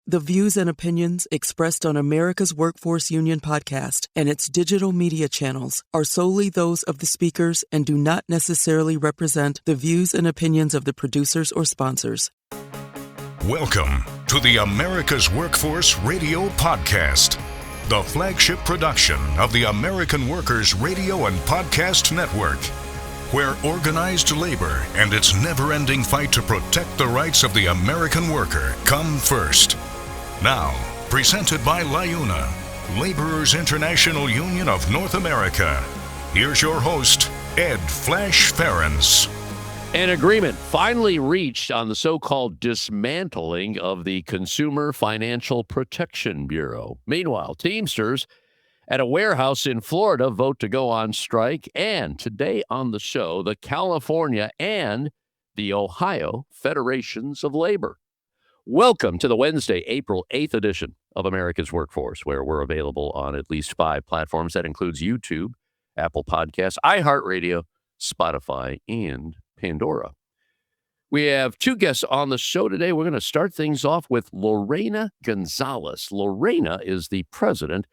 The views and opinions expressed on America's Workforce Union podcast and its digital media channels are solely those of the speakers and do not necessarily represent the views and opinions of the producers or sponsors. Welcome to the America's Workforce Radio Podcast, the flagship production of the American Workers Radio and Podcast Network, where organized labor and its never-ending fight to protect the rights of the American worker come first. Now, presented by LIUNA, Laborers International Union of North America. Here's your host, Ed Flash Ferentz. An agreement finally reached on the so-called dismantling of the Consumer Financial Protection Bureau. Meanwhile, Teamsters at a warehouse in Florida vote to go on strike. And today on the show, the California and the Ohio Federations of Labor. Welcome to the Wednesday, April 8th edition of America's Workforce, where we're available on at least 5 platforms. That includes YouTube, Apple Podcasts, iHeartRadio, Spotify, and Pandora. We have 2 guests on the show today. We're going to start things off with Lorena Gonzalez. Lorena is the president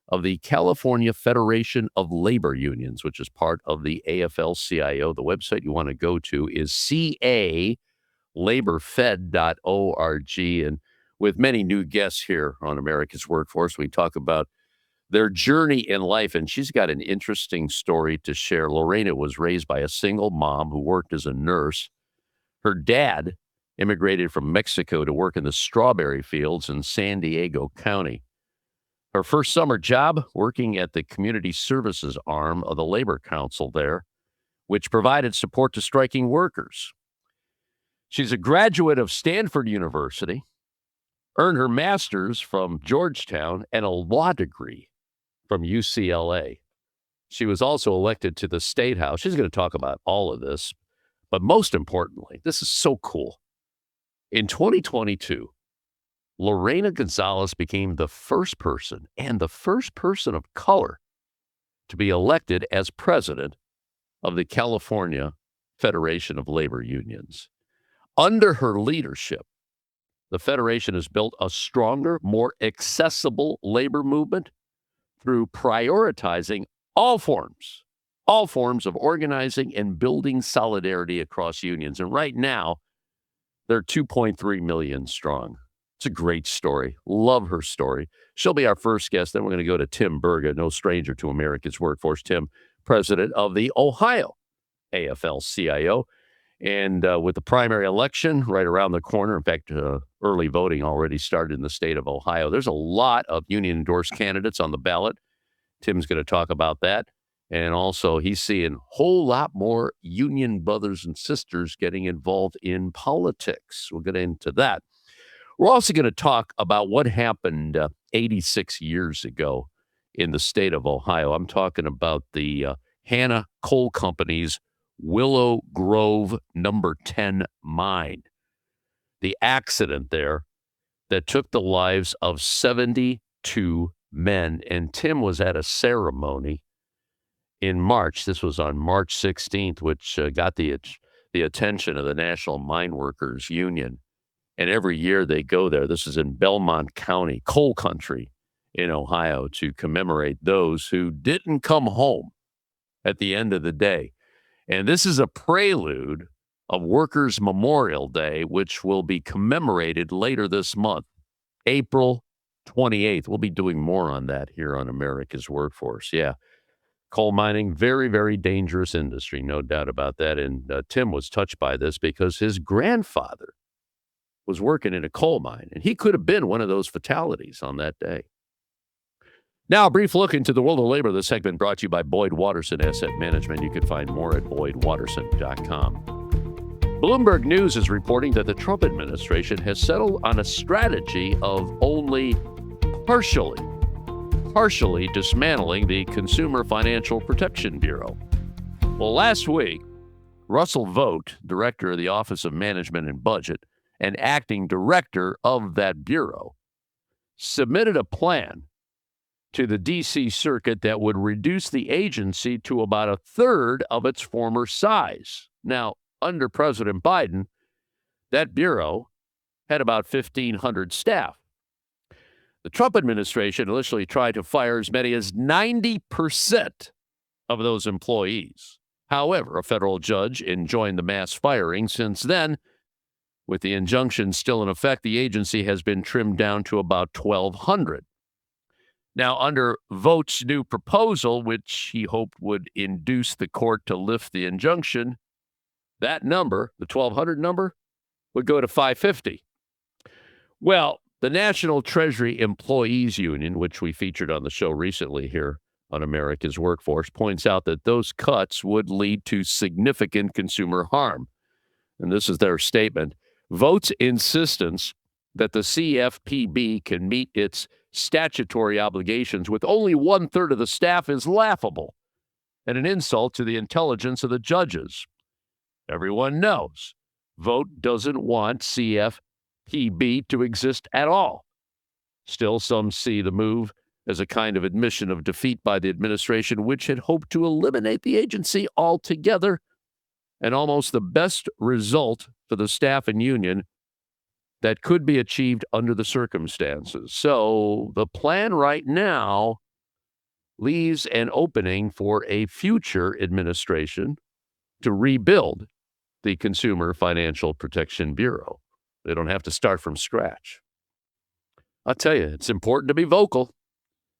of the California Federation of Labor Unions, which is part of the AFL-CIO. The website you want to go to is ca.laborfed.org. And with many new guests here on America's Workforce, we talk about their journey in life, and she's got an interesting story to share. Lorena was raised by a single mom who worked as a nurse. Her dad immigrated from Mexico to work in the strawberry fields in San Diego County. Her first summer job, working at the community services arm of the Labor Council there, which provided support to striking workers. She's a graduate of Stanford University, earned her master's from Georgetown, and a law degree from UCLA. She was also elected to the State House. She's going to talk about all of this. But most importantly, this is so cool. In 2022, Lorena Gonzalez became the first person and the first person of color to be elected as president of the California Federation of Labor Unions. Under her leadership, the Federation has built a stronger, more accessible labor movement through prioritizing all forms of organizing and building solidarity across unions. And right now, they're 2.3 million strong. It's a great story. Love her story. She'll be our first guest. Then we're going to go to Tim Berga, no stranger to America's Workforce. Tim, president of the Ohio AFL-CIO. And with the primary election right around the corner, in fact, early voting already started in the state of Ohio. There's a lot of union-endorsed candidates on the ballot. Tim's going to talk about that. And also, he's seeing a whole lot more union brothers and sisters getting involved in politics. We'll get into that. We're also going to talk about what happened 86 years ago in the state of Ohio. I'm talking about the Hanna Coal Company's Willow Grove number 10 mine. The accident there that took the lives of 72 men. And Tim was at a ceremony in March. This was on March 16th, which got the attention of the National Mine Workers Union. And every year they go there. This is in Belmont County, coal country in Ohio, to commemorate those who didn't come home at the end of the day. And this is a prelude of Workers' Memorial Day, which will be commemorated later this month, April 28th. We'll be doing more on that here on America's Workforce. Yeah. Coal mining, very, very dangerous industry, no doubt about that. And Tim was touched by this because his grandfather was working in a coal mine, and he could have been one of those fatalities on that day. Now, a brief look into the world of labor. This segment brought to you by Boyd Watterson Asset Management. You can find more at boydwatterson.com. Bloomberg News is reporting that the Trump administration has settled on a strategy of only partially dismantling the Consumer Financial Protection Bureau. Well, last week, Russell Vogt, director of the Office of Management and Budget and acting director of that bureau, submitted a plan to the D.C. Circuit that would reduce the agency to about a third of its former size. Now, under President Biden, that bureau had about 1,500 staff. The Trump administration initially tried to fire as many as 90% of those employees. However, a federal judge enjoined the mass firing. Since then, with the injunction still in effect, the agency has been trimmed down to about 1,200. Now, under Vogt's new proposal, which he hoped would induce the court to lift the injunction, that number, the 1,200 number, would go to 550. Well, the National Treasury Employees Union, which we featured on the show recently here on America's Workforce, points out that those cuts would lead to significant consumer harm. And this is their statement. Vogt's insistence that the CFPB can meet its statutory obligations with only 1/3 of the staff is laughable and an insult to the intelligence of the judges. Everyone knows Vogt doesn't want CFPB to exist at all. Still, some see the move as a kind of admission of defeat by the administration, which had hoped to eliminate the agency altogether, and almost the best result for the staff and union that could be achieved under the circumstances. So the plan right now leaves an opening for a future administration to rebuild the Consumer Financial Protection Bureau. They don't have to start from scratch. I'll tell you, it's important to be vocal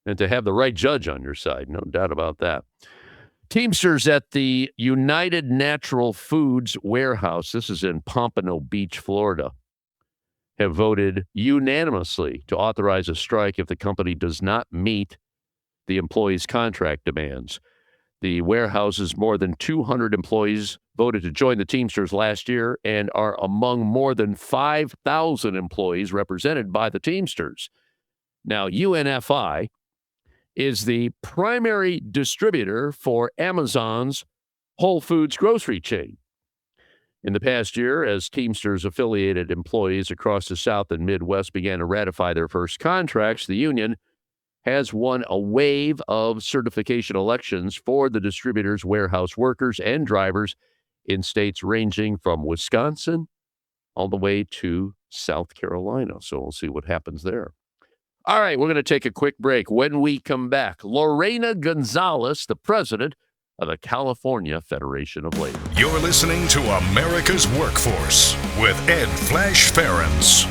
and to have the right judge on your side, no doubt about that. Teamsters at the United Natural Foods warehouse, this is in Pompano Beach, Florida, have voted unanimously to authorize a strike if the company does not meet the employees' contract demands. The warehouse's more than 200 employees voted to join the Teamsters last year and are among more than 5,000 employees represented by the Teamsters. Now, UNFI is the primary distributor for Amazon's Whole Foods grocery chain. In the past year, as Teamsters-affiliated employees across the South and Midwest began to ratify their first contracts, the union has won a wave of certification elections for the distributor's warehouse workers and drivers in states ranging from Wisconsin all the way to South Carolina. So we'll see what happens there. All right, we're going to take a quick break. When we come back, Lorena Gonzalez, the president of the California Federation of Labor. You're listening to America's Workforce with Ed Flash Ferens.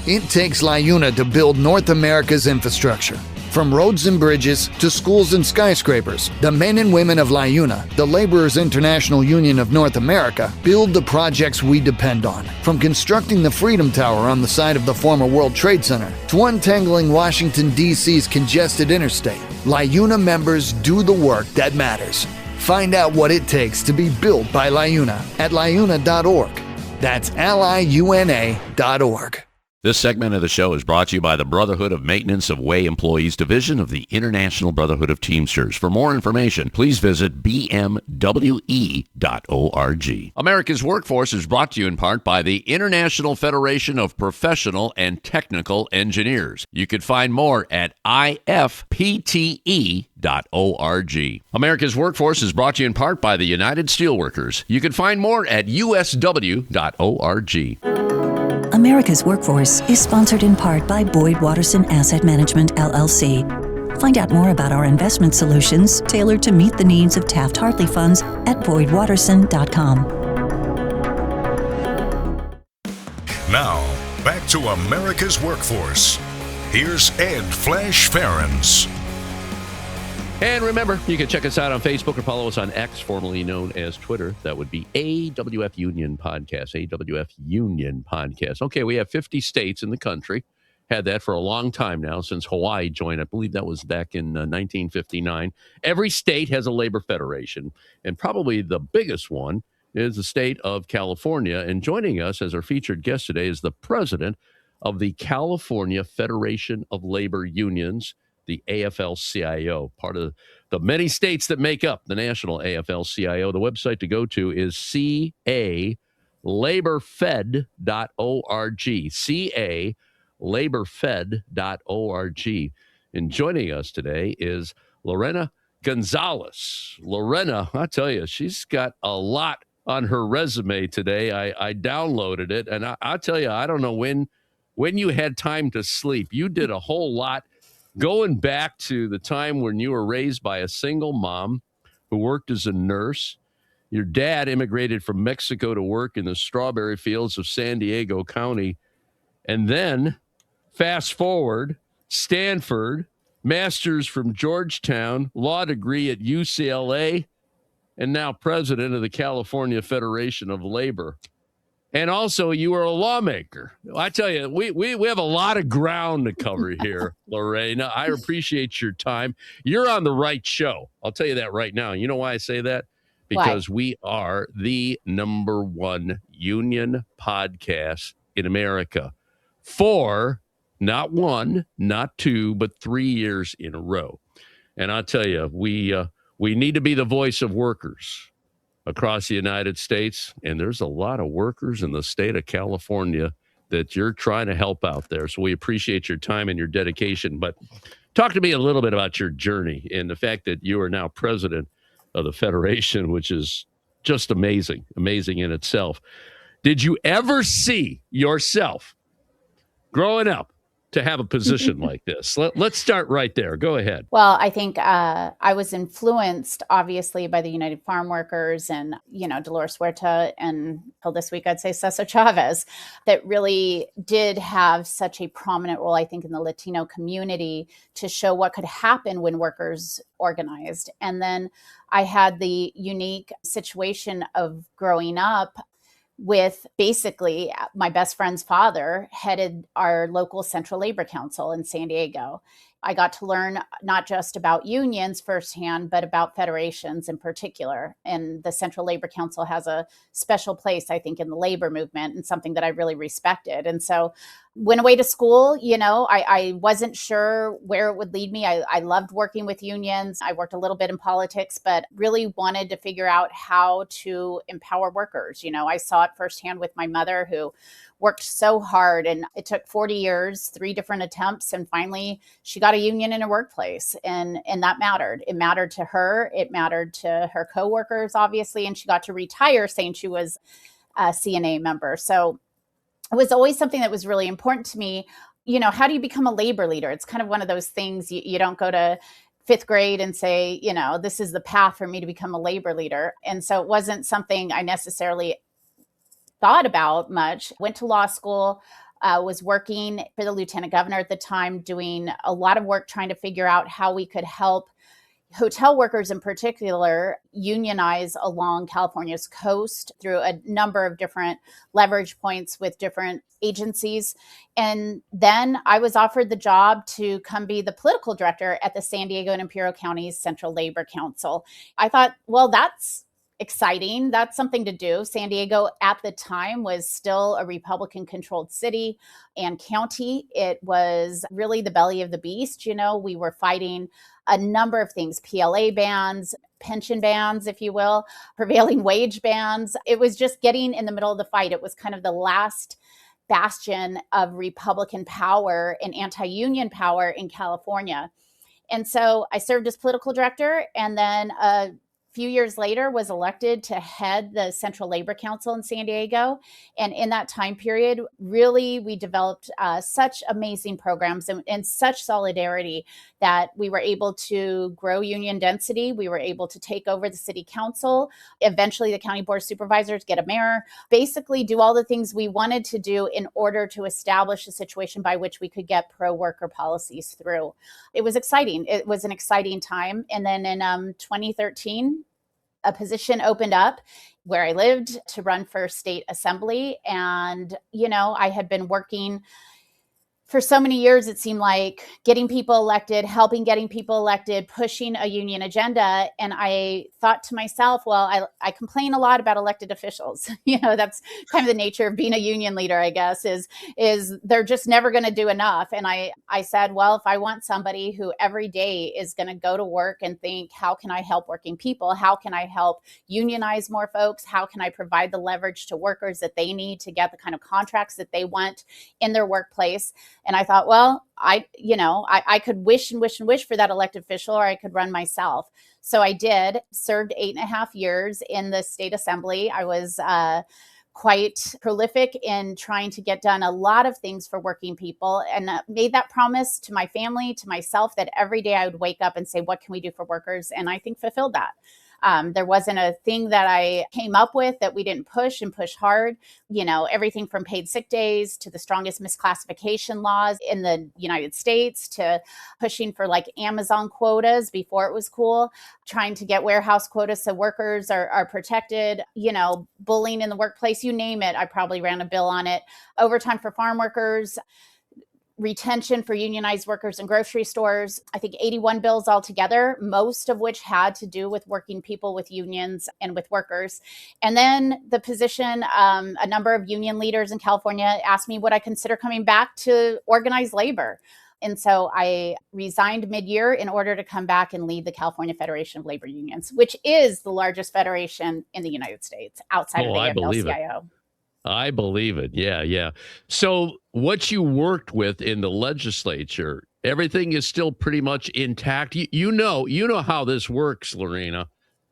It takes LIUNA to build North America's infrastructure. From roads and bridges to schools and skyscrapers, the men and women of LIUNA, the Laborers International Union of North America, build the projects we depend on. From constructing the Freedom Tower on the site of the former World Trade Center to untangling Washington, D.C.'s congested interstate, LIUNA members do the work that matters. Find out what it takes to be built by LIUNA at liuna.org. That's liuna.org. This segment of the show is brought to you by the Brotherhood of Maintenance of Way Employees Division of the International Brotherhood of Teamsters. For more information, please visit bmwe.org. America's Workforce is brought to you in part by the International Federation of Professional and Technical Engineers. You can find more at ifpte.org. America's Workforce is brought to you in part by the United Steelworkers. You can find more at usw.org. America's Workforce is sponsored in part by Boyd Watterson Asset Management, LLC. Find out more about our investment solutions tailored to meet the needs of Taft-Hartley funds at boydwatterson.com. Now, back to America's Workforce. Here's Ed Flash Ferens. And remember, you can check us out on Facebook or follow us on X, formerly known as Twitter. That would be AWF Union Podcast, AWF Union Podcast. Okay, we have 50 states in the country. Had that for a long time now, since Hawaii joined. I believe that was back in 1959. Every state has a labor federation, and probably the biggest one is the state of California. And joining us as our featured guest today is the president of the California Federation of Labor Unions, the AFL-CIO, part of the many states that make up the national AFL-CIO. The website to go to is calaborfed.org, calaborfed.org. And joining us today is Lorena Gonzalez. Lorena, I tell you, she's got a lot on her resume today. I downloaded it, and I tell you, I don't know when when you had time to sleep. You did a whole lot going back to the time when you were raised by a single mom who worked as a nurse. Your dad immigrated from Mexico to work in the strawberry fields of San Diego County. And then, fast forward, Stanford, master's from Georgetown, law degree at UCLA, and now president of the California Federation of Labor. And also, you were a lawmaker. I tell you, we have a lot of ground to cover here, Lorena. I appreciate your time. You're on the right show. I'll tell you that right now. You know why I say that? Because we are the #1 union podcast in America for not 1, not 2, but 3 years in a row. And I'll tell you, we need to be the voice of workers across the United States, and there's a lot of workers in the state of California that you're trying to help out there. So we appreciate your time and your dedication. But talk to me a little bit about your journey and the fact that you are now president of the Federation, which is just amazing in itself. Did you ever see yourself growing up to have a position like this? Let's start right there. Go ahead. Well, I think I was influenced, obviously, by the United Farm Workers and, Dolores Huerta, and till this week, I'd say Cesar Chavez, that really did have such a prominent role, I think, in the Latino community to show what could happen when workers organized. And then I had the unique situation of growing up with basically my best friend's father headed our local Central Labor Council in San Diego. I got to learn not just about unions firsthand, but about federations in particular. And the Central Labor Council has a special place, I think, in the labor movement, and something that I really respected. And so went away to school. I wasn't sure where it would lead me. I loved working with unions. I worked a little bit in politics, but really wanted to figure out how to empower workers. I saw it firsthand with my mother, who worked so hard, and it took 40 years, 3 different attempts. And finally she got a union in her workplace, and that mattered. It mattered to her. It mattered to her coworkers, obviously. And she got to retire saying she was a CNA member. So it was always something that was really important to me. How do you become a labor leader? It's kind of one of those things you don't go to 5th grade and say, this is the path for me to become a labor leader. And so it wasn't something I necessarily thought about much. Went to law school, was working for the lieutenant governor at the time, doing a lot of work trying to figure out how we could help hotel workers in particular unionize along California's coast through a number of different leverage points with different agencies. And then I was offered the job to come be the political director at the San Diego and Imperial County's Central Labor Council. I thought, well, that's exciting. That's something to do. San Diego at the time was still a Republican-controlled city and county. It was really the belly of the beast. We were fighting a number of things: PLA bans, pension bans, if you will, prevailing wage bans. It was just getting in the middle of the fight. It was kind of the last bastion of Republican power and anti-union power in California. And so I served as political director, and then few years later was elected to head the Central Labor Council in San Diego. And in that time period, really, we developed such amazing programs and such solidarity that we were able to grow union density. We were able to take over the city council, eventually the county board of supervisors, get a mayor, basically do all the things we wanted to do in order to establish a situation by which we could get pro-worker policies through. It was exciting. It was an exciting time. And then in 2013, a position opened up where I lived to run for state assembly. And, I had been working for so many years, it seemed like, getting people elected, helping getting people elected, pushing a union agenda. And I thought to myself, well, I complain a lot about elected officials. That's kind of the nature of being a union leader, I guess, is they're just never going to do enough. And I said, well, if I want somebody who every day is going to go to work and think, how can I help working people? How can I help unionize more folks? How can I provide the leverage to workers that they need to get the kind of contracts that they want in their workplace? And I thought, well, I could wish and wish and wish for that elected official, or I could run myself. So I did, served 8.5 years in the state assembly. I was quite prolific in trying to get done a lot of things for working people, and made that promise to my family, to myself, that every day I would wake up and say, what can we do for workers? And I think fulfilled that. There wasn't a thing that I came up with that we didn't push and push hard. Everything from paid sick days to the strongest misclassification laws in the United States to pushing for like Amazon quotas before it was cool, trying to get warehouse quotas so workers are protected, bullying in the workplace, you name it. I probably ran a bill on it. Overtime for farm workers, retention for unionized workers in grocery stores. I think 81 bills altogether, most of which had to do with working people, with unions, and with workers. And then the position, a number of union leaders in California asked me would I consider coming back to organized labor. And so I resigned mid-year in order to come back and lead the California Federation of Labor Unions, which is the largest federation in the United States outside of the AFL-CIO. I believe it. Yeah. So what you worked with in the legislature, everything is still pretty much intact. You know how this works, Lorena.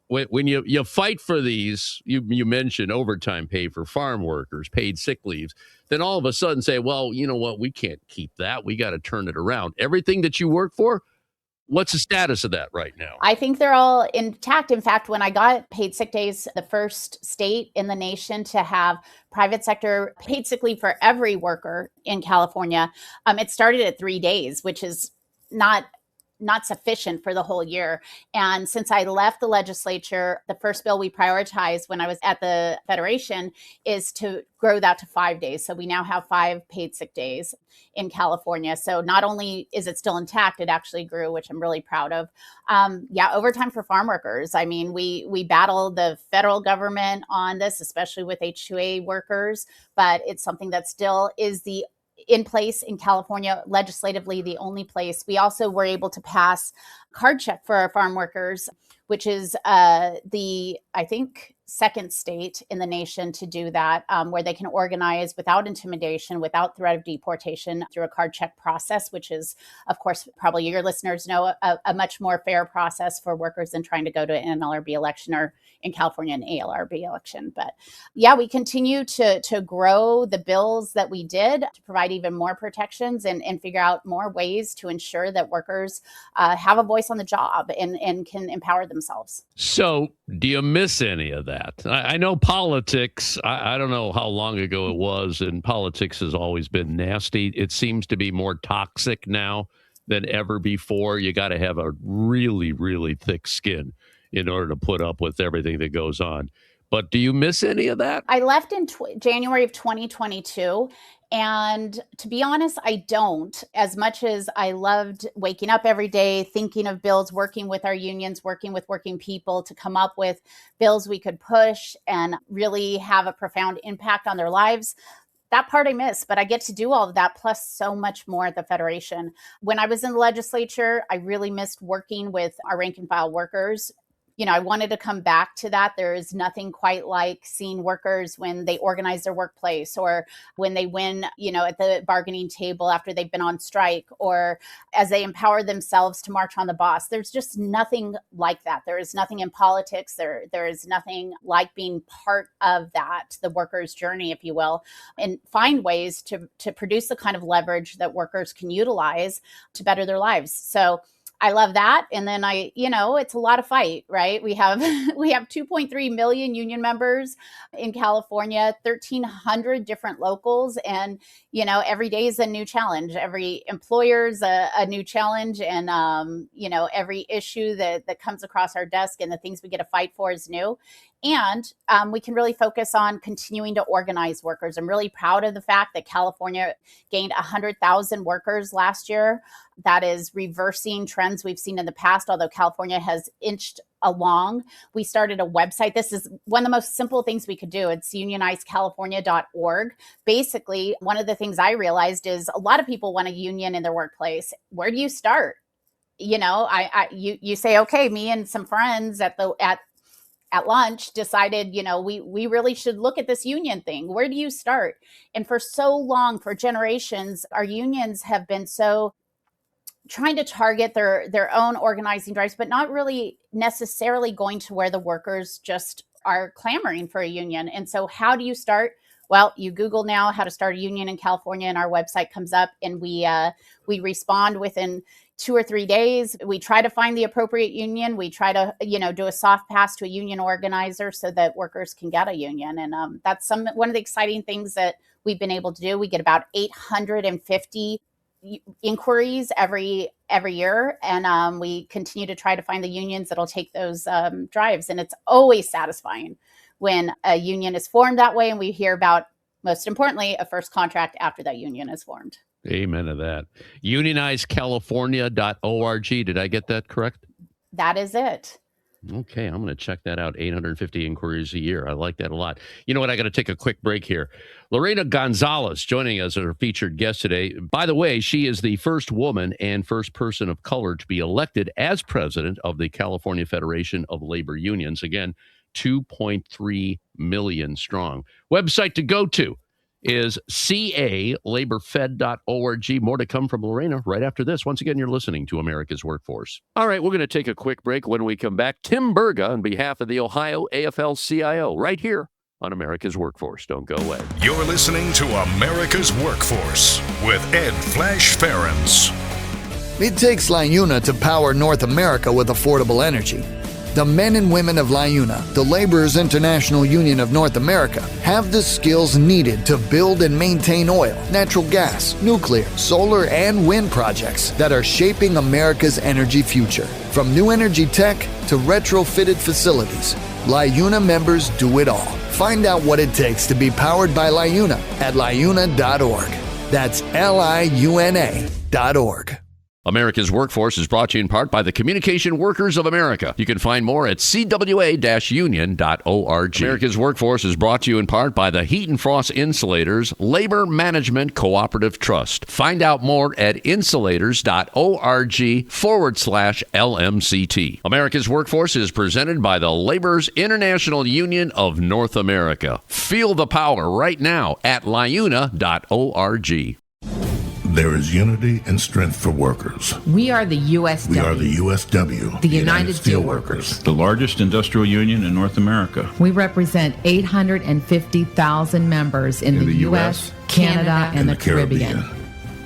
When you fight for these, you mentioned overtime pay for farm workers, paid sick leaves, then all of a sudden say, well, you know what, we can't keep that. We got to turn it around. Everything that you work for, what's the status of that right now? I think they're all intact. In fact, when I got paid sick days, the first state in the nation to have private sector paid sick leave for every worker in California, it started at 3 days, which is not sufficient for the whole year. And since I left the legislature, the first bill we prioritized when I was at the Federation is to grow that to 5 days. So we now have 5 paid sick days in California. So not only is it still intact, it actually grew, which I'm really proud of. Overtime for farm workers. I mean, we battle the federal government on this, especially with H-2A workers, but it's something that still is in place in California, legislatively, the only place. We also were able to pass card check for our farm workers, which is I think, second state in the nation to do that, where they can organize without intimidation, without threat of deportation through a card check process, which is, of course, probably your listeners know, a much more fair process for workers than trying to go to an NLRB election, or in California, an ALRB election. But yeah, we continue to grow the bills that we did to provide even more protections and figure out more ways to ensure that workers have a voice on the job and can empower themselves. So do you miss any of that? I know politics, I don't know how long ago it was, and politics has always been nasty. It seems to be more toxic now than ever before. You got to have a really, really thick skin in order to put up with everything that goes on. But do you miss any of that? I left in January of 2022. And to be honest, I don't. As much as I loved waking up every day, thinking of bills, working with our unions, working with working people to come up with bills we could push and really have a profound impact on their lives, that part I miss, but I get to do all of that plus so much more at the Federation. When I was in the legislature, I really missed working with our rank and file workers. I wanted to come back to that. There is nothing quite like seeing workers when they organize their workplace, or when they win, at the bargaining table after they've been on strike, or as they empower themselves to march on the boss. There's just nothing like that. There is nothing in politics. There is nothing like being part of that, the workers' journey, if you will, and find ways to produce the kind of leverage that workers can utilize to better their lives. So I love that. And then it's a lot of fight, right? We have 2.3 million union members in California, 1,300 different locals. And, every day is a new challenge. Every employer's a new challenge. And, every issue that comes across our desk and the things we get to fight for is new. And we can really focus on continuing to organize workers. I'm really proud of the fact that California gained 100,000 workers last year. That is reversing trends we've seen in the past, although California has inched along. We started a website. This is one of the most simple things we could do. It's unionizedcalifornia.org. Basically, one of the things I realized is a lot of people want a union in their workplace. Where do you start? You say, okay, me and some friends at lunch decided, we really should look at this union thing. Where do you start? And for so long, for generations, our unions have been so trying to target their own organizing drives, but not really necessarily going to where the workers just are clamoring for a union. And so how do you start? Well, you Google now how to start a union in California, and our website comes up, and we respond within 2 or 3 days. We try to find the appropriate union. We try to, do a soft pass to a union organizer so that workers can get a union. And that's one of the exciting things that we've been able to do. We get about 850 inquiries every year, and we continue to try to find the unions that'll take those drives. And it's always satisfying when a union is formed that way, and we hear about, most importantly, a first contract after that union is formed. Amen to that. UnionizedCalifornia.org. Did I get that correct? That is it. Okay, I'm going to check that out. 850 inquiries a year. I like that a lot. You know what? I got to take a quick break here. Lorena Gonzalez joining us as our featured guest today. By the way, she is the first woman and first person of color to be elected as president of the California Federation of Labor Unions. Again, 2.3 million strong. Website to go to is calaborfed.org. More to come from Lorena right after this. Once again, you're listening to America's Workforce. All right, we're going to take a quick break. When we come back, Tim Berga on behalf of the Ohio AFL-CIO right here on America's Workforce. Don't go away. You're listening to America's Workforce with Ed Flash Ferens. It takes LIUNA to power North America with affordable energy. The men and women of LIUNA, the Laborers International Union of North America, have the skills needed to build and maintain oil, natural gas, nuclear, solar, and wind projects that are shaping America's energy future. From new energy tech to retrofitted facilities, LIUNA members do it all. Find out what it takes to be powered by LIUNA at liuna.org. That's liuna.org. America's Workforce is brought to you in part by the Communication Workers of America. You can find more at cwa-union.org. America's Workforce is brought to you in part by the Heat and Frost Insulators Labor Management Cooperative Trust. Find out more at insulators.org/LMCT. America's Workforce is presented by the Laborers International Union of North America. Feel the power right now at liuna.org. There is unity and strength for workers. We are the USW. We are the USW. The United Steelworkers. The largest industrial union in North America. We represent 850,000 members in the U.S., Canada, and the Caribbean.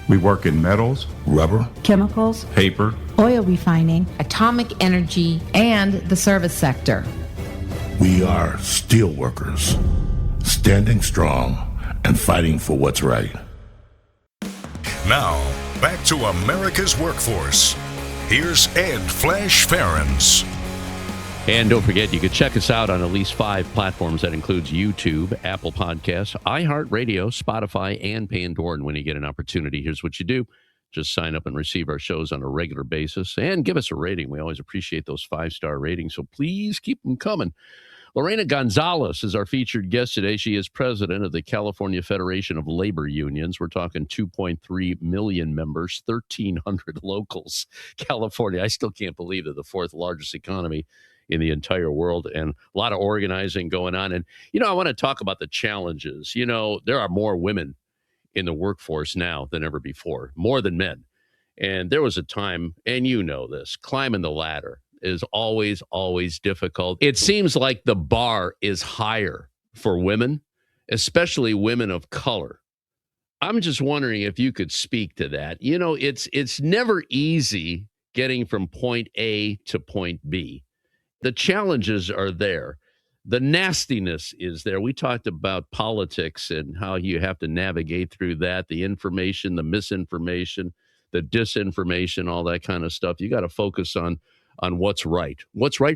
We work in metals, rubber, chemicals, paper, oil refining, atomic energy, and the service sector. We are steelworkers, standing strong and fighting for what's right. Now, back to America's Workforce. Here's Ed Flash Ferens. And don't forget, you can check us out on at least 5 platforms. That includes YouTube, Apple Podcasts, iHeartRadio, Spotify, and Pandora. And when you get an opportunity, here's what you do. Just sign up and receive our shows on a regular basis and give us a rating. We always appreciate those 5-star ratings, so please keep them coming. Lorena Gonzalez is our featured guest today. She is president of the California Federation of Labor Unions. We're talking 2.3 million members, 1,300 locals. California, I still can't believe they're the 4th largest economy in the entire world, and a lot of organizing going on. And, I want to talk about the challenges. There are more women in the workforce now than ever before, more than men. And there was a time, and this, climbing the ladder is always difficult. It seems like the bar is higher for women, especially women of color. I'm just wondering if you could speak to that. It's never easy getting from point A to point B. The challenges are there. The nastiness is there. We talked about politics and how you have to navigate through that, the information, the misinformation, the disinformation, all that kind of stuff. You got to focus on what's right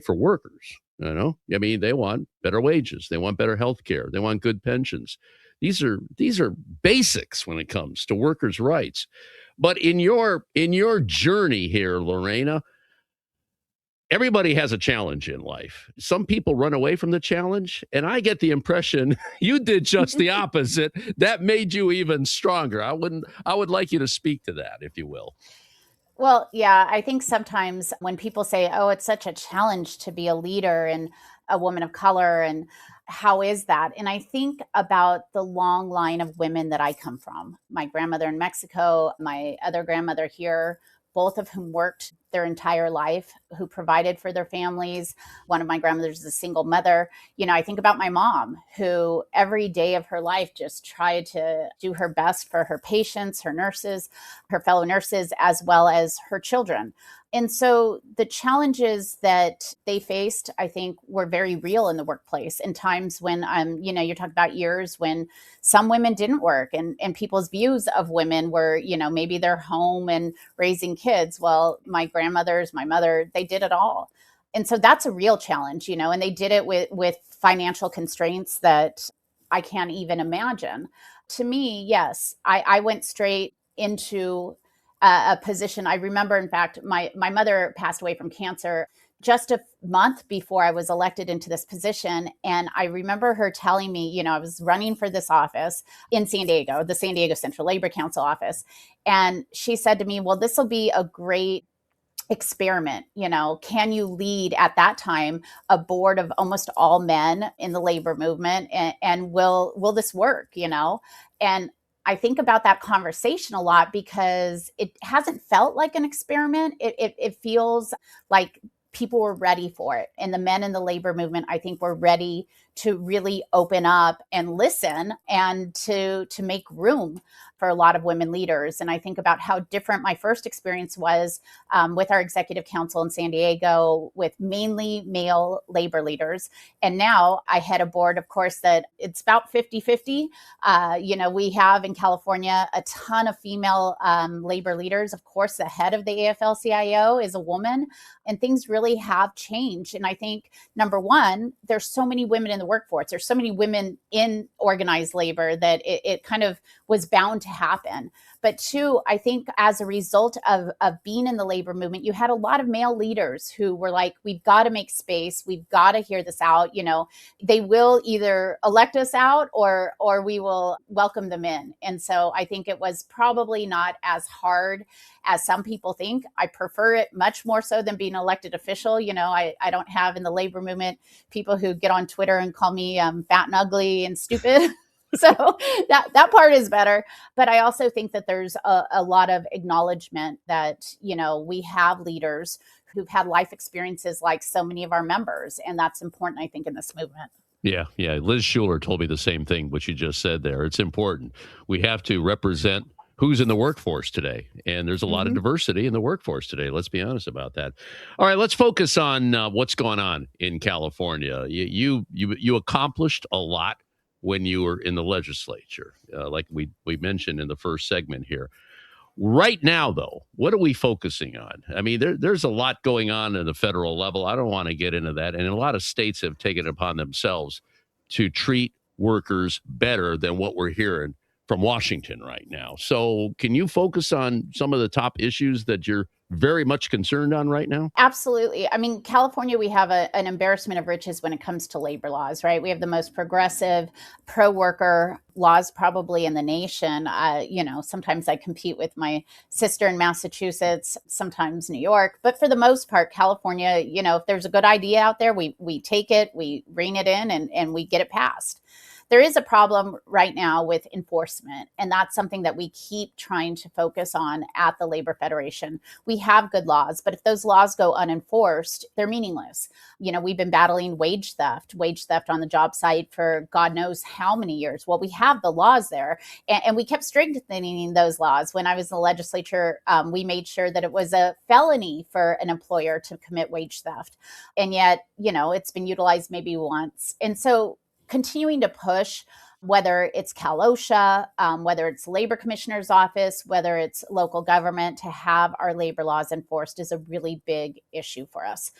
for workers. They want better wages. They want better health care. They want good pensions. These are basics when it comes to workers' rights. But in your journey here, Lorena, everybody has a challenge in life. Some people run away from the challenge, and I get the impression you did just the opposite. That made you even stronger. I would like you to speak to that, if you will. Well, yeah, I think sometimes when people say, oh, it's such a challenge to be a leader and a woman of color, and how is that? And I think about the long line of women that I come from. My grandmother in Mexico, my other grandmother here, both of whom worked their entire life, who provided for their families. One of my grandmothers is a single mother. I think about my mom, who every day of her life just tried to do her best for her patients, her nurses, her fellow nurses, as well as her children. And so the challenges that they faced, I think, were very real in the workplace in times when, you're talking about years when some women didn't work and people's views of women were, maybe they're home and raising kids. Well, my grandmothers, my mother, they did it all. And so that's a real challenge, and they did it with financial constraints that I can't even imagine. To me, yes, I went straight into a position. I remember, in fact, my mother passed away from cancer just a month before I was elected into this position. And I remember her telling me, I was running for this office in San Diego, the San Diego Central Labor Council office. And she said to me, well, this will be a great experiment. Can you lead at that time a board of almost all men in the labor movement? And will this work? And I think about that conversation a lot because it hasn't felt like an experiment. It feels like people were ready for it. And the men in the labor movement, I think, were ready to really open up and listen and to make room for a lot of women leaders. And I think about how different my first experience was with our executive council in San Diego with mainly male labor leaders. And now I head a board, of course, that it's about 50-50. We have in California a ton of female labor leaders. Of course, the head of the AFL-CIO is a woman, and things really have changed. And I think, number one, there's so many women in the workforce. There's so many women in organized labor that it kind of was bound to happen. But two, I think as a result of being in the labor movement, you had a lot of male leaders who were like, we've got to make space. We've got to hear this out. They will either elect us out or we will welcome them in. And so I think it was probably not as hard as some people think. I prefer it much more so than being an elected official. I don't have in the labor movement people who get on Twitter and call me fat and ugly and stupid. So that part is better. But I also think that there's a lot of acknowledgement that, we have leaders who've had life experiences like so many of our members. And that's important, I think, in this movement. Yeah. Liz Schuler told me the same thing, what you just said there. It's important. We have to represent who's in the workforce today. And there's a lot of diversity in the workforce today. Let's be honest about that. All right, let's focus on what's going on in California. You accomplished a lot when you were in the legislature, like we mentioned in the first segment here. Right now, though, what are we focusing on? I mean, there's a lot going on at the federal level. I don't want to get into that. And a lot of states have taken it upon themselves to treat workers better than what we're hearing from Washington right now. So can you focus on some of the top issues that you're very much concerned on right now? Absolutely. I mean, California, we have an embarrassment of riches when it comes to labor laws, right? We have the most progressive pro-worker laws probably in the nation. Sometimes I compete with my sister in Massachusetts, sometimes New York. But for the most part, California, if there's a good idea out there, we take it, we rein it in, and we get it passed. There is a problem right now with enforcement, and that's something that we keep trying to focus on at the Labor Federation. We have good laws, but if those laws go unenforced, they're meaningless. We've been battling wage theft on the job site for God knows how many years. Well, we have the laws there, and we kept strengthening those laws. When I was in the legislature, we made sure that it was a felony for an employer to commit wage theft. And yet, it's been utilized maybe once. And so continuing to push, whether it's Cal OSHA, whether it's Labor Commissioner's Office, whether it's local government, to have our labor laws enforced is a really big issue for us.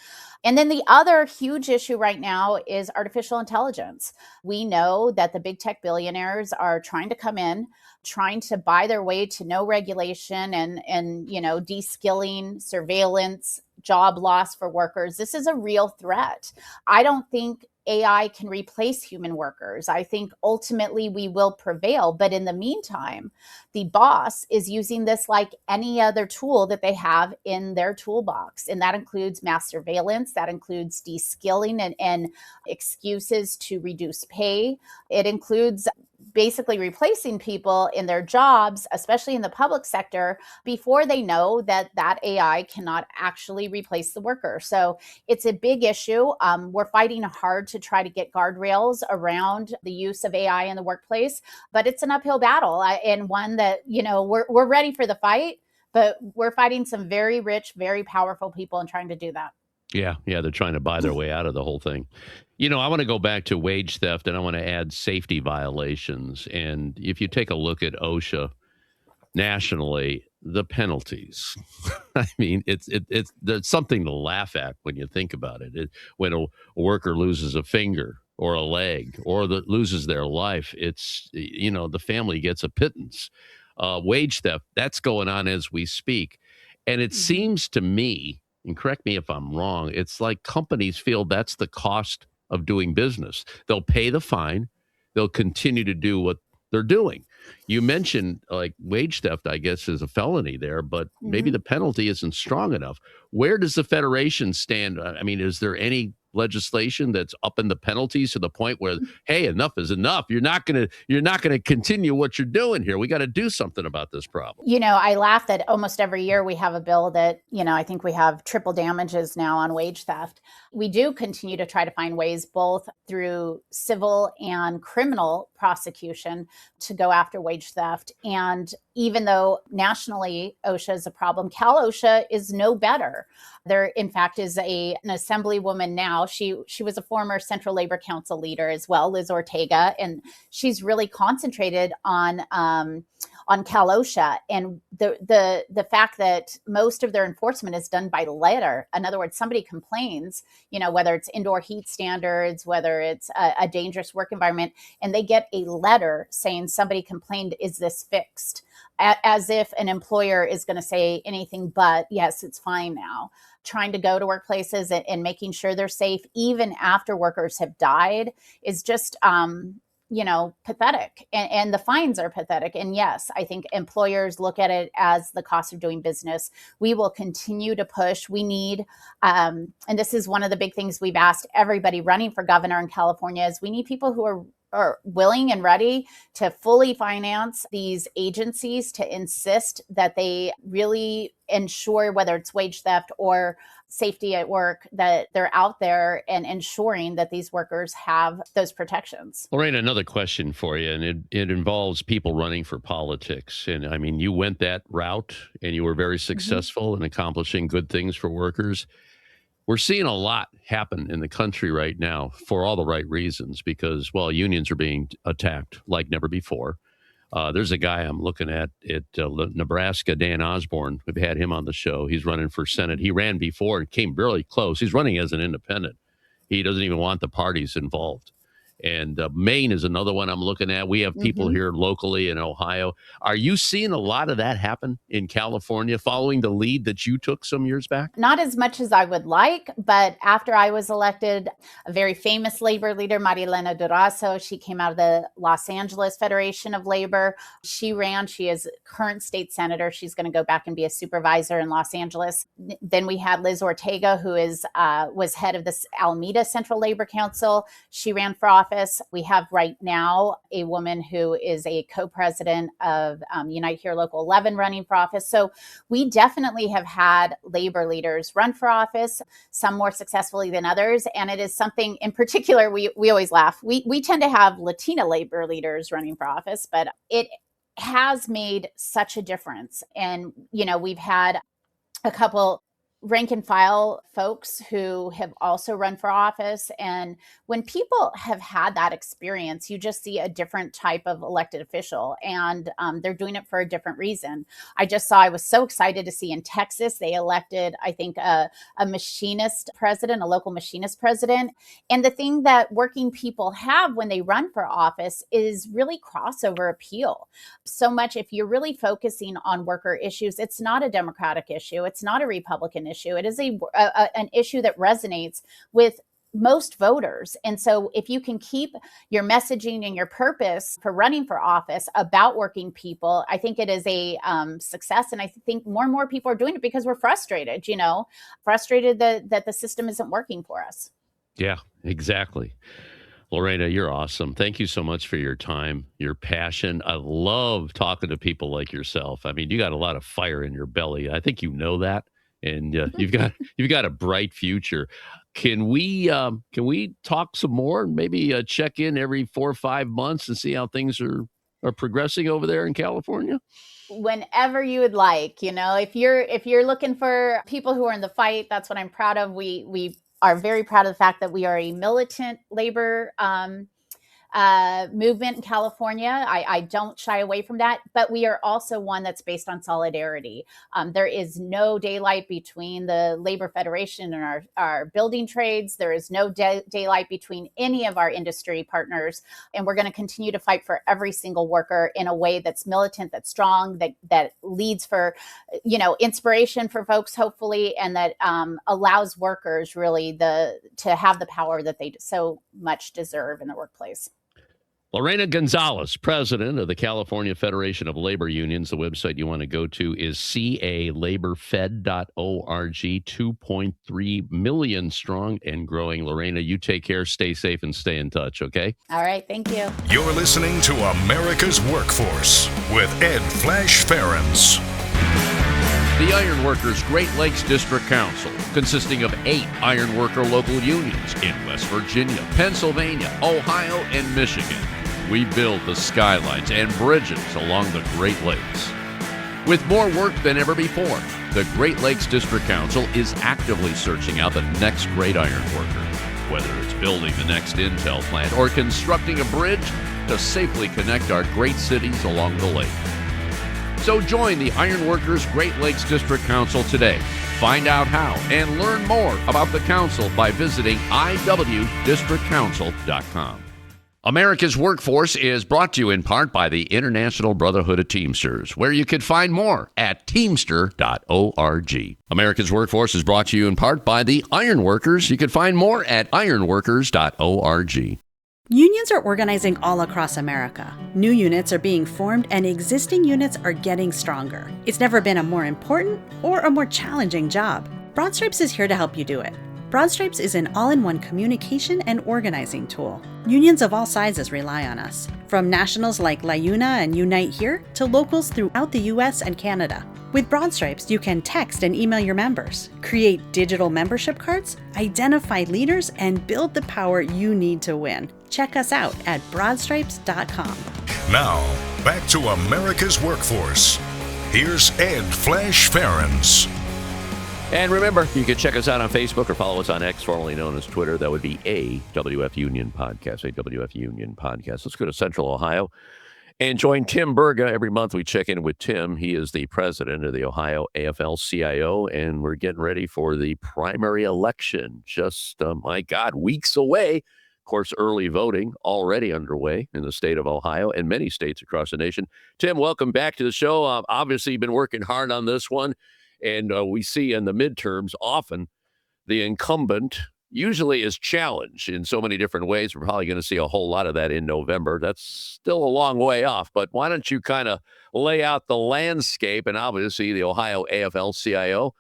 And then the other huge issue right now is artificial intelligence. We know that the big tech billionaires are trying to come in, trying to buy their way to no regulation and deskilling, surveillance, job loss for workers. This is a real threat. I don't think AI can replace human workers. I think ultimately we will prevail. But in the meantime, the boss is using this like any other tool that they have in their toolbox. And that includes mass surveillance. That includes deskilling and excuses to reduce pay. It includes basically replacing people in their jobs, especially in the public sector, before they know that AI cannot actually replace the worker. So it's a big issue. We're fighting hard to try to get guardrails around the use of AI in the workplace, but it's an uphill battle, and one that, we're ready for the fight, but we're fighting some very rich, very powerful people and trying to do that. Yeah, they're trying to buy their way out of the whole thing. I want to go back to wage theft, and I want to add safety violations. And if you take a look at OSHA nationally, the penalties. I mean, there's something to laugh at when you think about it. When a worker loses a finger or a leg or loses their life, it's, the family gets a pittance. Wage theft, that's going on as we speak. And it seems to me, and correct me if I'm wrong, it's like companies feel that's the cost of doing business. They'll pay the fine. They'll continue to do what they're doing. You mentioned like wage theft, I guess, is a felony there, but maybe the penalty isn't strong enough. Where does the Federation stand? I mean, is there any legislation that's upping the penalties to the point where, hey, enough is enough? You're not gonna continue what you're doing here. We got to do something about this problem. I laugh that almost every year we have a bill that, I think we have triple damages now on wage theft. We do continue to try to find ways, both through civil and criminal prosecution, to go after wage theft. And even though nationally OSHA is a problem, Cal OSHA is no better. There, in fact, is an assemblywoman now. She was a former Central Labor Council leader as well, Liz Ortega, and she's really concentrated on Cal OSHA, and the fact that most of their enforcement is done by letter. In other words, somebody complains, whether it's indoor heat standards, whether it's a dangerous work environment, and they get a letter saying somebody complained, is this fixed? As if an employer is going to say anything but, yes, it's fine now. Trying to go to workplaces and making sure they're safe, even after workers have died, is just, pathetic. And the fines are pathetic. And yes, I think employers look at it as the cost of doing business. We will continue to push. We need, and this is one of the big things we've asked everybody running for governor in California, is we need people who are willing and ready to fully finance these agencies, to insist that they really ensure, whether it's wage theft or safety at work, that they're out there and ensuring that these workers have those protections. Lorena, another question for you, and it involves people running for politics. And I mean, you went that route and you were very successful in accomplishing good things for workers. We're seeing a lot happen in the country right now for all the right reasons, because, well, unions are being attacked like never before. There's a guy I'm looking at Nebraska, Dan Osborne. We've had him on the show. He's running for Senate. He ran before and came really close. He's running as an independent. He doesn't even want the parties involved. And Maine is another one I'm looking at. We have people here locally in Ohio. Are you seeing a lot of that happen in California, following the lead that you took some years back? Not as much as I would like, but after I was elected, a very famous labor leader, Marilena Durazo, she came out of the Los Angeles Federation of Labor. She ran. She is current state senator. She's going to go back and be a supervisor in Los Angeles. Then we had Liz Ortega, who was head of the Alameda Central Labor Council. She ran for office. We have right now a woman who is a co-president of Unite Here Local 11 running for office. So we definitely have had labor leaders run for office, some more successfully than others. And it is something in particular, we always laugh. We tend to have Latina labor leaders running for office, but it has made such a difference. And, we've had a couple rank and file folks who have also run for office. And when people have had that experience, you just see a different type of elected official, and they're doing it for a different reason. I was so excited to see in Texas, they elected, I think, a machinist president, a local machinist president. And the thing that working people have when they run for office is really crossover appeal. So much, if you're really focusing on worker issues, it's not a Democratic issue. It's not a Republican issue. It is an issue that resonates with most voters. And so if you can keep your messaging and your purpose for running for office about working people, I think it is a success. And I think more and more people are doing it because we're frustrated, frustrated that the system isn't working for us. Yeah, exactly. Lorena, you're awesome. Thank you so much for your time, your passion. I love talking to people like yourself. I mean, you got a lot of fire in your belly. I think you know that, and you've got a bright future. Can we talk some more and maybe check in every 4 or 5 months and see how things are progressing over there in California? Whenever you would like, if you're looking for people who are in the fight, that's what I'm proud of. We are very proud of the fact that we are a militant labor movement in California. I don't shy away from that, but we are also one that's based on solidarity. There is no daylight between the Labor Federation and our building trades. There is no daylight between any of our industry partners. And we're going to continue to fight for every single worker in a way that's militant, that's strong, that leads for, inspiration for folks, hopefully, and that allows workers really to have the power that they so much deserve in the workplace. Lorena Gonzalez, president of the California Federation of Labor Unions. The website you want to go to is calaborfed.org, 2.3 million strong and growing. Lorena, you take care, stay safe, and stay in touch, okay? All right, thank you. You're listening to America's Workforce with Ed Flash Ferens. The Ironworkers Great Lakes District Council, consisting of 8 ironworker local unions in West Virginia, Pennsylvania, Ohio, and Michigan. We build the skylines and bridges along the Great Lakes. With more work than ever before, the Great Lakes District Council is actively searching out the next great ironworker, whether it's building the next Intel plant or constructing a bridge to safely connect our great cities along the lake. So join the Ironworkers Great Lakes District Council today. Find out how and learn more about the council by visiting iwdistrictcouncil.com. America's Workforce is brought to you in part by the International Brotherhood of Teamsters, where you can find more at teamster.org. America's Workforce is brought to you in part by the Ironworkers. You can find more at ironworkers.org. Unions are organizing all across America. New units are being formed and existing units are getting stronger. It's never been a more important or a more challenging job. Broadstripes is here to help you do it. Broadstripes is an all-in-one communication and organizing tool. Unions of all sizes rely on us, from nationals like LIUNA and Unite Here to locals throughout the US and Canada. With Broadstripes, you can text and email your members, create digital membership cards, identify leaders, and build the power you need to win. Check us out at broadstripes.com. Now, back to America's Workforce. Here's Ed Flash Ferens. And remember, you can check us out on Facebook or follow us on X, formerly known as Twitter. That would be AWF Union Podcast, AWF Union Podcast. Let's go to Central Ohio and join Tim Berga. Every month we check in with Tim. He is the president of the Ohio AFL-CIO, and we're getting ready for the primary election. Just, weeks away. Of course, early voting already underway in the state of Ohio and many states across the nation. Tim, welcome back to the show. Obviously, you've been working hard on this one. And we see in the midterms often the incumbent usually is challenged in so many different ways. We're probably going to see a whole lot of that in November. That's still a long way off. But why don't you kind of lay out the landscape? And obviously the Ohio AFL-CIO,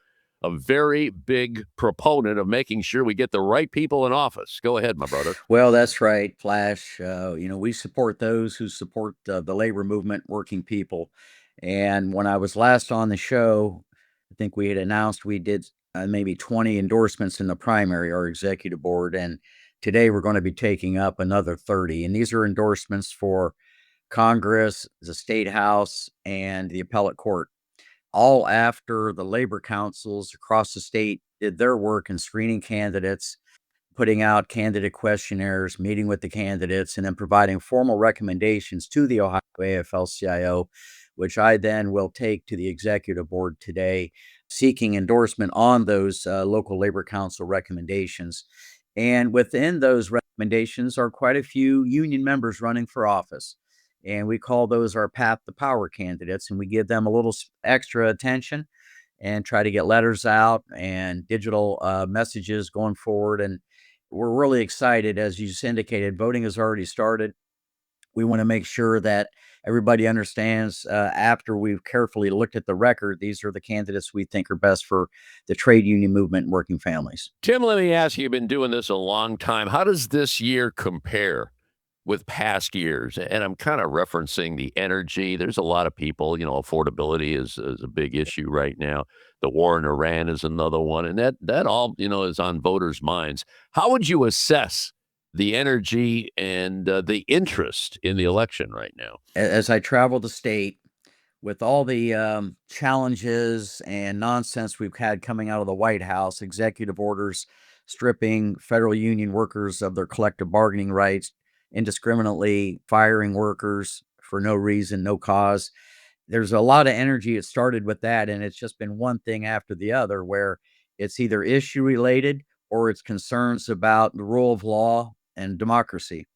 a very big proponent of making sure we get the right people in office. Go ahead, my brother. Well, that's right, Flash. We support those who support the labor movement, working people. And when I was last on the show, I think we had announced we did maybe 20 endorsements in the primary, our executive board. And today we're going to be taking up another 30. And these are endorsements for Congress, the State House, and the appellate court, all after the labor councils across the state did their work in screening candidates, putting out candidate questionnaires, meeting with the candidates, and then providing formal recommendations to the Ohio AFL-CIO, which I then will take to the executive board today, seeking endorsement on those local labor council recommendations. And within those recommendations are quite a few union members running for office. And we call those our Path to Power candidates, and we give them a little extra attention and try to get letters out and digital messages going forward. And we're really excited. As you just indicated, voting has already started. We want to make sure that everybody understands after we've carefully looked at the record, these are the candidates we think are best for the trade union movement and working families. Tim, let me ask you, you've been doing this a long time. How does this year compare with past years? And I'm kind of referencing the energy. There's a lot of people, affordability is a big issue right now. The war in Iran is another one. And that all, is on voters' minds. How would you assess the energy and the interest in the election right now? As I travel the state, with all the challenges and nonsense we've had coming out of the White House, executive orders stripping federal union workers of their collective bargaining rights, indiscriminately firing workers for no reason, no cause. There's a lot of energy. It started with that, and it's just been one thing after the other where it's either issue related or it's concerns about the rule of law and democracy.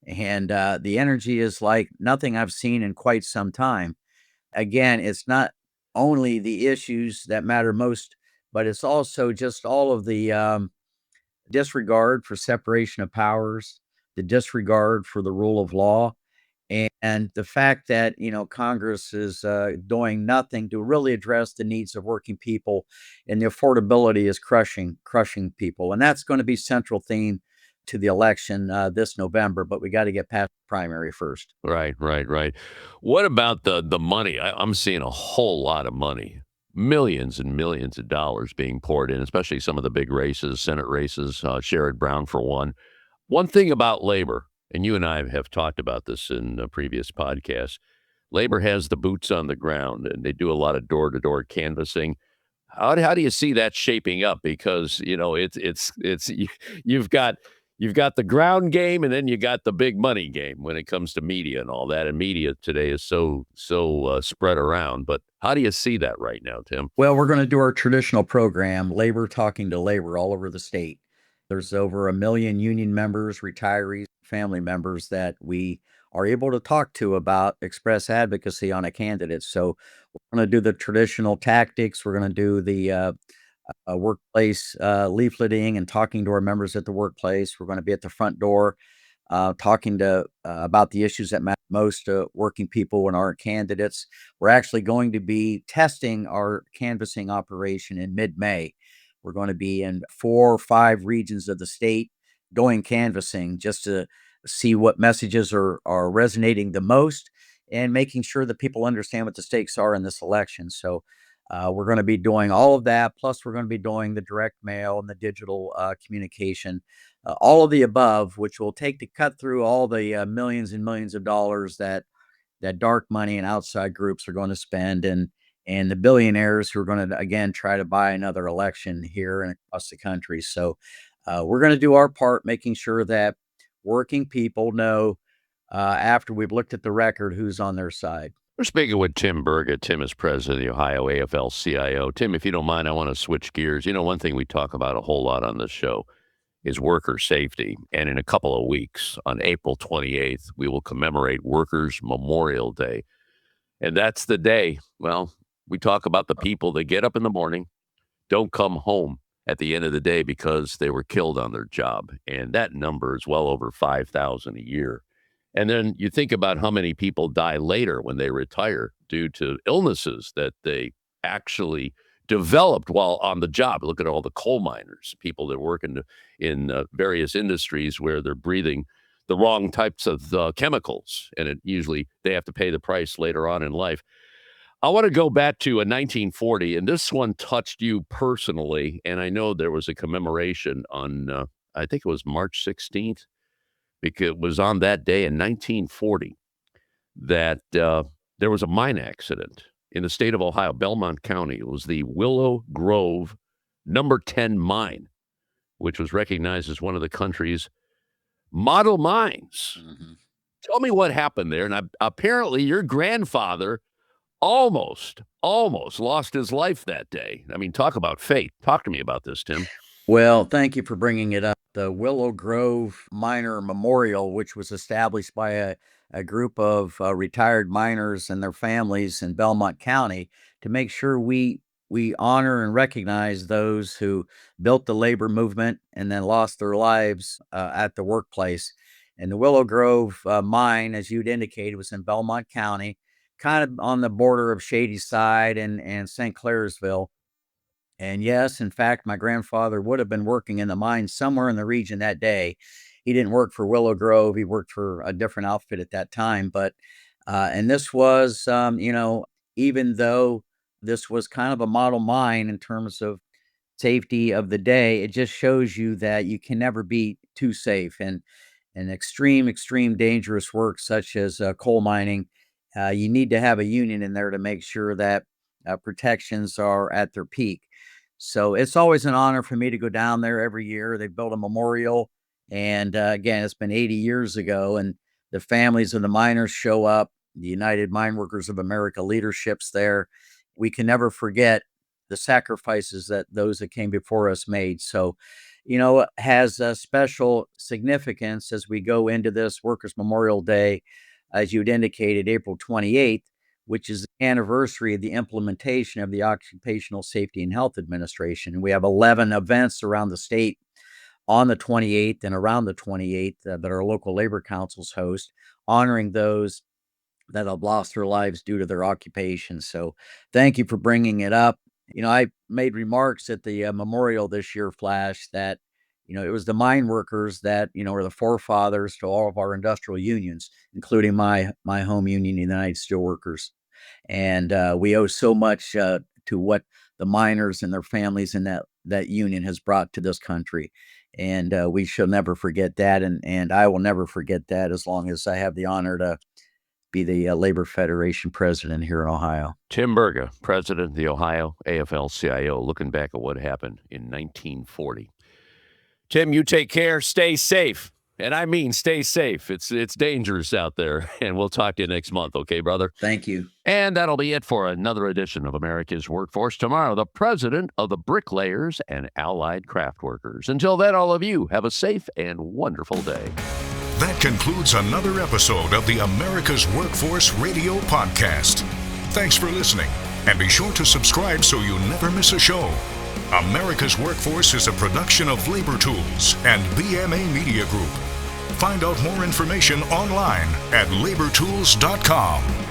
And the energy is like nothing I've seen in quite some time. Again, it's not only the issues that matter most, but it's also just all of the disregard for separation of powers, the disregard for the rule of law, and the fact that Congress is doing nothing to really address the needs of working people, and the affordability is crushing people, and that's going to be central theme to the election this November. But we got to get past the primary first. Right. What about the money? I'm seeing a whole lot of money, millions and millions of dollars being poured in, especially some of the big races, Senate races, Sherrod Brown for one. One thing about labor, and you and I have talked about this in a previous podcast, labor has the boots on the ground, and they do a lot of door-to-door canvassing. How do you see that shaping up? Because you've got the ground game, and then you got the big money game when it comes to media and all that. And media today is so spread around. But how do you see that right now, Tim? Well, we're going to do our traditional program, Labor Talking to Labor, all over the state. There's over 1 million union members, retirees, family members that we are able to talk to about express advocacy on a candidate. So we're going to do the traditional tactics. We're going to do the workplace leafleting and talking to our members at the workplace. We're going to be at the front door talking to about the issues that matter most to working people and our candidates. We're actually going to be testing our canvassing operation in mid-May. We're going to be in 4 or 5 regions of the state going canvassing just to see what messages are resonating the most and making sure that people understand what the stakes are in this election. So we're going to be doing all of that. Plus, we're going to be doing the direct mail and the digital communication, all of the above, which will take to cut through all the millions and millions of dollars that dark money and outside groups are going to spend, and the billionaires who are going to, again, try to buy another election here and across the country. So we're going to do our part, making sure that working people know after we've looked at the record who's on their side. We're speaking with Tim Burgett. Tim is president of the Ohio AFL-CIO. Tim, if you don't mind, I want to switch gears. One thing we talk about a whole lot on this show is worker safety. And in a couple of weeks, on April 28th, we will commemorate Workers' Memorial Day. And that's the day, well, we talk about the people that get up in the morning, don't come home at the end of the day because they were killed on their job. And that number is well over 5,000 a year. And then you think about how many people die later when they retire due to illnesses that they actually developed while on the job. Look at all the coal miners, people that work in various industries where they're breathing the wrong types of chemicals, and they have to pay the price later on in life. I want to go back to 1940, and this one touched you personally, and I know there was a commemoration on, I think it was March 16th, because it was on that day in 1940 that there was a mine accident in the state of Ohio, Belmont County. It was the Willow Grove number 10 mine, which was recognized as one of the country's model mines. Mm-hmm. Tell me what happened there. And apparently your grandfather almost lost his life that day. I mean, talk about fate. Talk to me about this, Tim. Well, thank you for bringing it up. The Willow Grove Miner Memorial, which was established by a group of retired miners and their families in Belmont County to make sure we honor and recognize those who built the labor movement and then lost their lives at the workplace. And the Willow Grove mine, as you'd indicated, was in Belmont County, kind of on the border of Shadyside and St. Clairsville. And yes, in fact, my grandfather would have been working in the mine somewhere in the region that day. He didn't work for Willow Grove. He worked for a different outfit at that time. But, and this was, even though this was kind of a model mine in terms of safety of the day, it just shows you that you can never be too safe. And extreme dangerous work such as coal mining, you need to have a union in there to make sure that protections are at their peak. So it's always an honor for me to go down there every year. They built a memorial, and again, it's been 80 years ago, and the families of the miners show up. The United Mine Workers of America leadership's there. We can never forget the sacrifices that those that came before us made. So, has a special significance as we go into this Workers' Memorial Day, as you'd indicated, April 28th, which is the anniversary of the implementation of the Occupational Safety and Health Administration. And we have 11 events around the state on the 28th and around the 28th that our local labor councils host, honoring those that have lost their lives due to their occupation. So thank you for bringing it up. I made remarks at the memorial this year, Flash, that, it was the mine workers that, are the forefathers to all of our industrial unions, including my home union, the United Steelworkers. And we owe so much to what the miners and their families in that union has brought to this country. And we shall never forget that. And I will never forget that as long as I have the honor to be the Labor Federation president here in Ohio. Tim Berga, president of the Ohio AFL-CIO, looking back at what happened in 1940. Tim, you take care. Stay safe. And I mean, stay safe. It's dangerous out there. And we'll talk to you next month. Okay, brother? Thank you. And that'll be it for another edition of America's Workforce. Tomorrow, the president of the Bricklayers and Allied Craft Workers. Until then, all of you, have a safe and wonderful day. That concludes another episode of the America's Workforce Radio Podcast. Thanks for listening, and be sure to subscribe so you never miss a show. America's Workforce is a production of Labor Tools and BMA Media Group. Find out more information online at labortools.com.